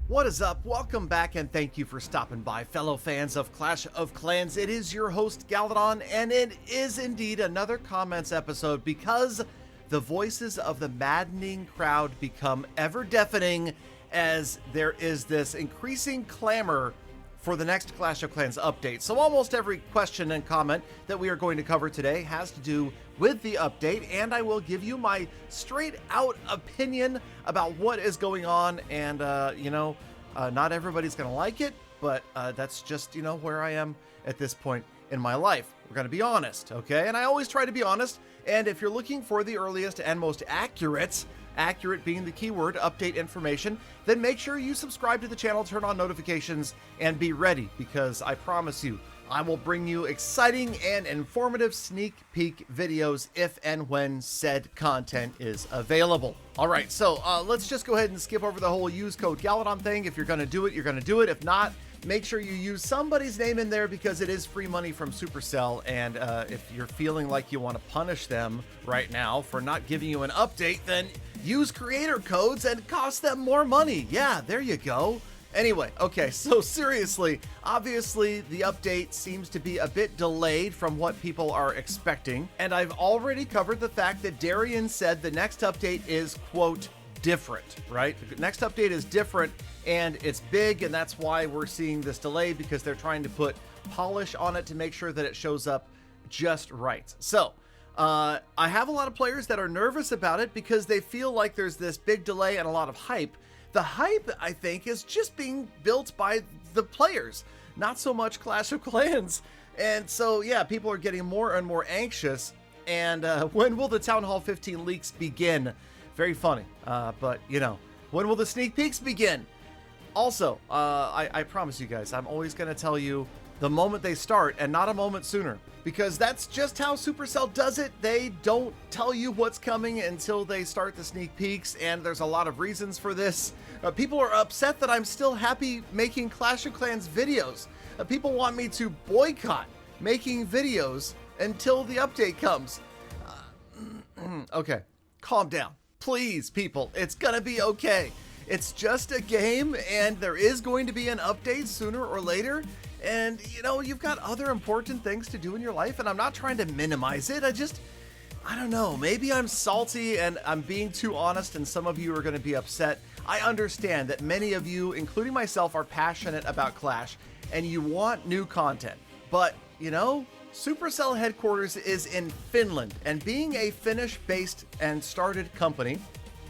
What is up? Welcome back and thank you for stopping by, fellow fans of Clash of Clans. It is your host Galadon, and it is indeed another comments episode because the voices of the maddening crowd become ever deafening as there is this increasing clamor for the next Clash of Clans update. So almost every question and comment that we are going to cover today has to do with the update, and I will give you my straight out opinion about what is going on. And not everybody's gonna like it, but that's just where I am at this point in my life. We're gonna be honest, okay? And I always try to be honest. And if you're looking for the earliest and most accurate being the keyword, update information, then make sure you subscribe to the channel, turn on notifications, and be ready, because I promise you, I will bring you exciting and informative sneak peek videos if and when said content is available. All right, so let's just go ahead and skip over the whole use code Galadon thing. If you're gonna do it, you're gonna do it. If not, make sure you use somebody's name in there because it is free money from Supercell. And if you're feeling like you want to punish them right now for not giving you an update, then use creator codes and cost them more money. Yeah, there you go. Anyway, okay, so seriously, obviously the update seems to be a bit delayed from what people are expecting. And I've already covered the fact that Darian said the next update is, quote, different, right? The next update is different and it's big, and that's why we're seeing this delay, because they're trying to put polish on it to make sure that it shows up just right. So I have a lot of players that are nervous about it because they feel like there's this big delay and a lot of hype. The hype, I think, is just being built by the players, not so much Clash of Clans. And so, yeah, people are getting more and more anxious. And when will the Town Hall 15 leaks begin? Very funny, but when will the sneak peeks begin? Also, I promise you guys, I'm always going to tell you the moment they start and not a moment sooner, because that's just how Supercell does it. They don't tell you what's coming until they start the sneak peeks, and there's a lot of reasons for this. People are upset that I'm still happy making Clash of Clans videos. People want me to boycott making videos until the update comes. Okay, calm down. Please, people, it's gonna be okay. It's just a game, and there is going to be an update sooner or later. And, you've got other important things to do in your life, and I'm not trying to minimize it. I don't know, maybe I'm salty and I'm being too honest, and some of you are gonna be upset. I understand that many of you, including myself, are passionate about Clash, and you want new content. But, Supercell headquarters is in Finland, and being a Finnish-based and started company,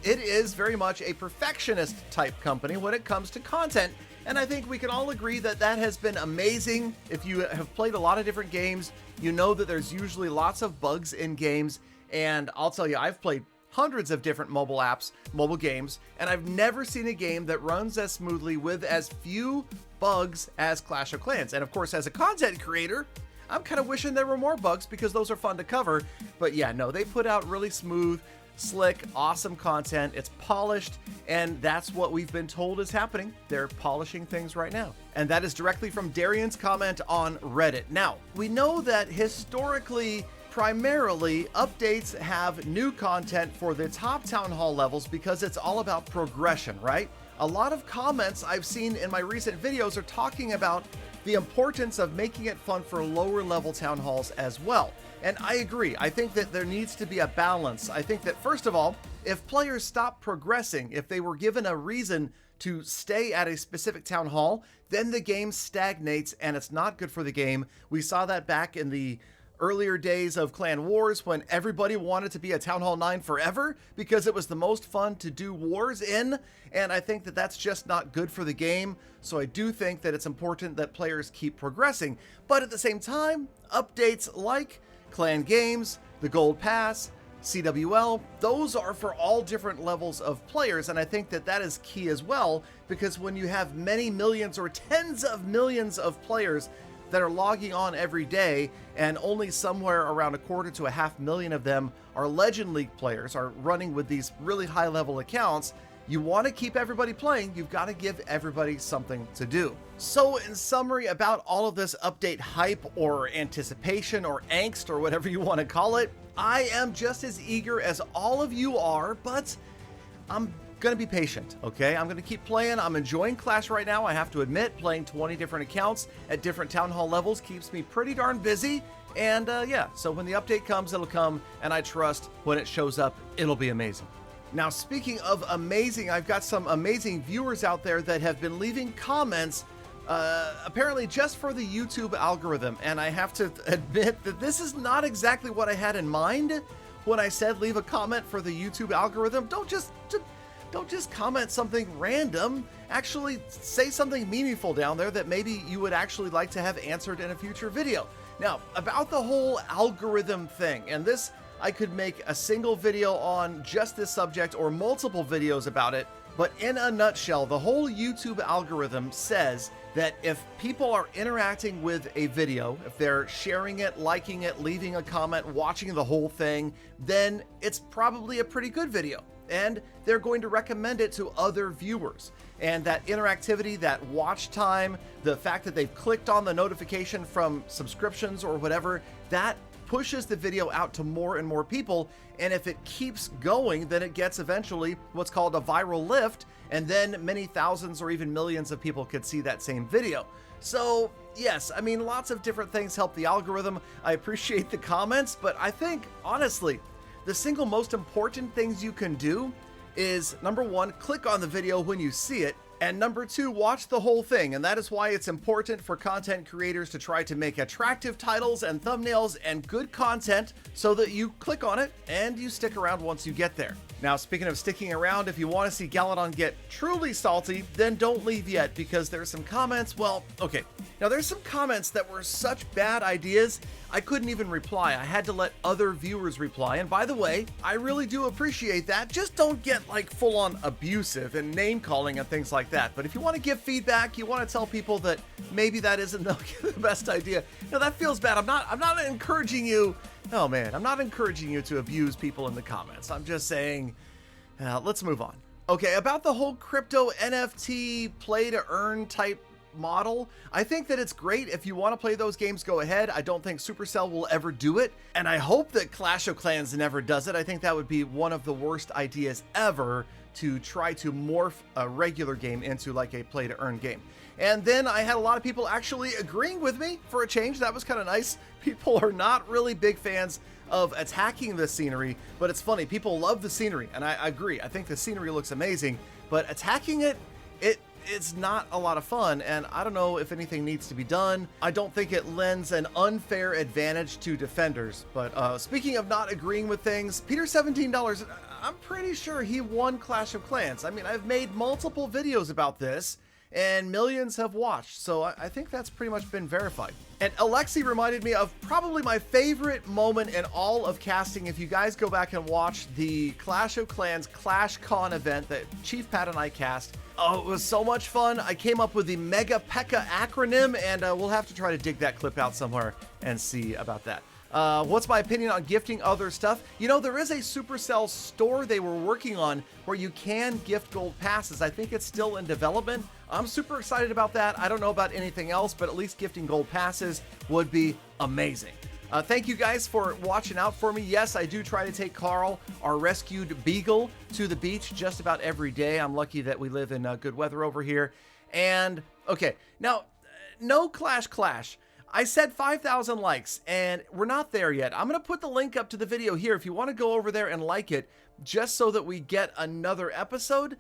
it is very much a perfectionist type company when it comes to content. And I think we can all agree that that has been amazing. If you have played a lot of different games, you know that there's usually lots of bugs in games. And I'll tell you, I've played hundreds of different mobile apps, mobile games, and I've never seen a game that runs as smoothly with as few bugs as Clash of Clans. And of course, as a content creator, I'm kind of wishing there were more bugs because those are fun to cover. But yeah, no, they put out really smooth, slick, awesome content. It's polished, and that's what we've been told is happening. They're polishing things right now. And that is directly from Darian's comment on Reddit. Now, we know that historically, primarily, updates have new content for the top Town Hall levels because it's all about progression, right? A lot of comments I've seen in my recent videos are talking about the importance of making it fun for lower level Town Halls as well. And I agree. I think that there needs to be a balance. I think that, first of all, if players stop progressing, if they were given a reason to stay at a specific Town Hall, then the game stagnates and it's not good for the game. We saw that back in the earlier days of Clan Wars when everybody wanted to be a Town Hall 9 forever because it was the most fun to do wars in. And I think that that's just not good for the game. So I do think that it's important that players keep progressing. But at the same time, updates like Clan Games, the Gold Pass, CWL, those are for all different levels of players, and I think that that is key as well, because when you have many millions or tens of millions of players that are logging on every day, and only somewhere around 250,000 to 500,000 of them are Legend League players, are running with these really high level accounts, you want to keep everybody playing, you've got to give everybody something to do. So in summary about all of this update hype or anticipation or angst or whatever you want to call it, I am just as eager as all of you are, but I'm gonna be patient, okay? I'm gonna keep playing. I'm enjoying Clash right now, I have to admit. Playing 20 different accounts at different town hall levels keeps me pretty darn busy. And yeah, so when the update comes, it'll come, and I trust when it shows up, it'll be amazing. Now, speaking of amazing, I've got some amazing viewers out there that have been leaving comments apparently just for the YouTube algorithm, and I have to admit that this is not exactly what I had in mind when I said leave a comment for the YouTube algorithm. Don't just comment something random. Actually say something meaningful down there that maybe you would actually like to have answered in a future video. Now, about the whole algorithm thing, and this, I could make a single video on just this subject or multiple videos about it, but in a nutshell, the whole YouTube algorithm says that if people are interacting with a video, if they're sharing it, liking it, leaving a comment, watching the whole thing, then it's probably a pretty good video, and they're going to recommend it to other viewers. And that interactivity, that watch time, the fact that they've clicked on the notification from subscriptions or whatever, that pushes the video out to more and more people. And if it keeps going, then it gets eventually what's called a viral lift, and then many thousands or even millions of people could see that same video. So yes, I mean, lots of different things help the algorithm. I appreciate the comments, but I think honestly, the single most important things you can do is, number one, click on the video when you see it, and number two, watch the whole thing. And that is why it's important for content creators to try to make attractive titles and thumbnails and good content so that you click on it and you stick around once you get there. Now, speaking of sticking around, if you want to see Galadon get truly salty, then don't leave yet, because there's some comments. Well, okay. Now, there's some comments that were such bad ideas, I couldn't even reply. I had to let other viewers reply. And by the way, I really do appreciate that. Just don't get like full on abusive and name calling and things like that. But if you want to give feedback, you want to tell people that maybe that isn't the best idea. No, that feels bad. I'm not encouraging you. Oh man, I'm not encouraging you to abuse people in the comments. I'm just saying, let's move on. Okay, about the whole crypto NFT play to earn type model, I think that it's great. If you want to play those games, go ahead. I don't think Supercell will ever do it, and I hope that Clash of Clans never does it. I think that would be one of the worst ideas ever, to try to morph a regular game into like a play to earn game. And then I had a lot of people actually agreeing with me for a change. That was kind of nice. People are not really big fans of attacking the scenery, but it's funny. People love the scenery, and I agree. I think the scenery looks amazing, but attacking it's not a lot of fun, and I don't know if anything needs to be done. I don't think it lends an unfair advantage to defenders. But speaking of not agreeing with things, Peter $17, I'm pretty sure he won Clash of Clans. I mean, I've made multiple videos about this, and millions have watched, so I think that's pretty much been verified. And Alexi reminded me of probably my favorite moment in all of casting. If you guys go back and watch the Clash of Clans ClashCon event that Chief Pat and I cast, oh, it was so much fun. I came up with the Mega P.E.K.K.A acronym, and we'll have to try to dig that clip out somewhere and see about that. What's my opinion on gifting other stuff? You know, there is a Supercell store they were working on where you can gift gold passes. I think it's still in development. I'm super excited about that. I don't know about anything else, but at least gifting gold passes would be amazing. Thank you guys for watching out for me. Yes, I do try to take Carl, our rescued beagle, to the beach just about every day. I'm lucky that we live in good weather over here. And, okay, now, no Clash. I said 5,000 likes, and we're not there yet. I'm going to put the link up to the video here if you want to go over there and like it, just so that we get another episode.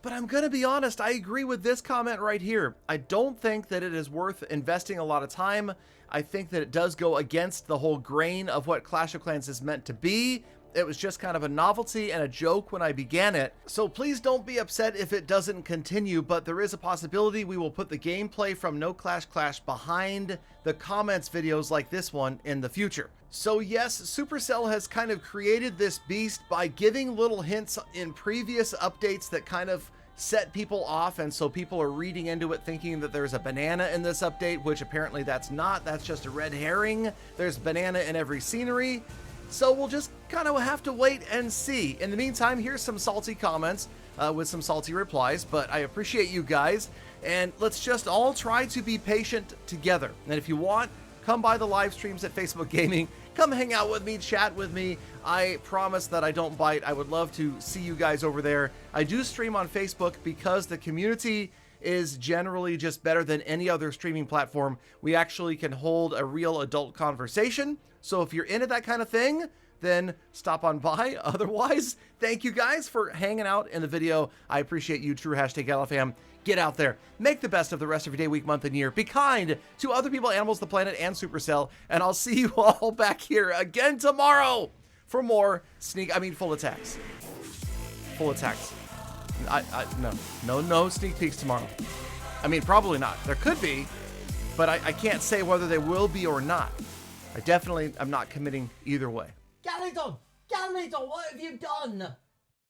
But I'm going to be honest, I agree with this comment right here. I don't think that it is worth investing a lot of time. I think that it does go against the whole grain of what Clash of Clans is meant to be. It was just kind of a novelty and a joke when I began it. So please don't be upset if it doesn't continue, but there is a possibility we will put the gameplay from No Clash behind the comments videos like this one in the future. So yes, Supercell has kind of created this beast by giving little hints in previous updates that kind of set people off, and so people are reading into it thinking that there's a banana in this update, which apparently that's not. That's just a red herring. There's banana in every scenery. So we'll just kind of have to wait and see. In the meantime, here's some salty comments with some salty replies, but I appreciate you guys, and let's just all try to be patient together. And if you want, come by the live streams at Facebook Gaming. Come hang out with me, chat with me. I promise that I don't bite. I would love to see you guys over there. I do stream on Facebook because the community is generally just better than any other streaming platform. We actually can hold a real adult conversation. So if you're into that kind of thing, then stop on by. Otherwise, thank you guys for hanging out in the video. I appreciate you, true hashtag Galafam. Get out there, make the best of the rest of your day, week, month, and year. Be kind to other people, animals, the planet, and Supercell. And I'll see you all back here again tomorrow for more full attacks. Full attacks. No sneak peeks tomorrow. I mean, probably not. There could be, but I can't say whether they will be or not. I definitely am not committing either way. Galadon! Galadon, what have you done?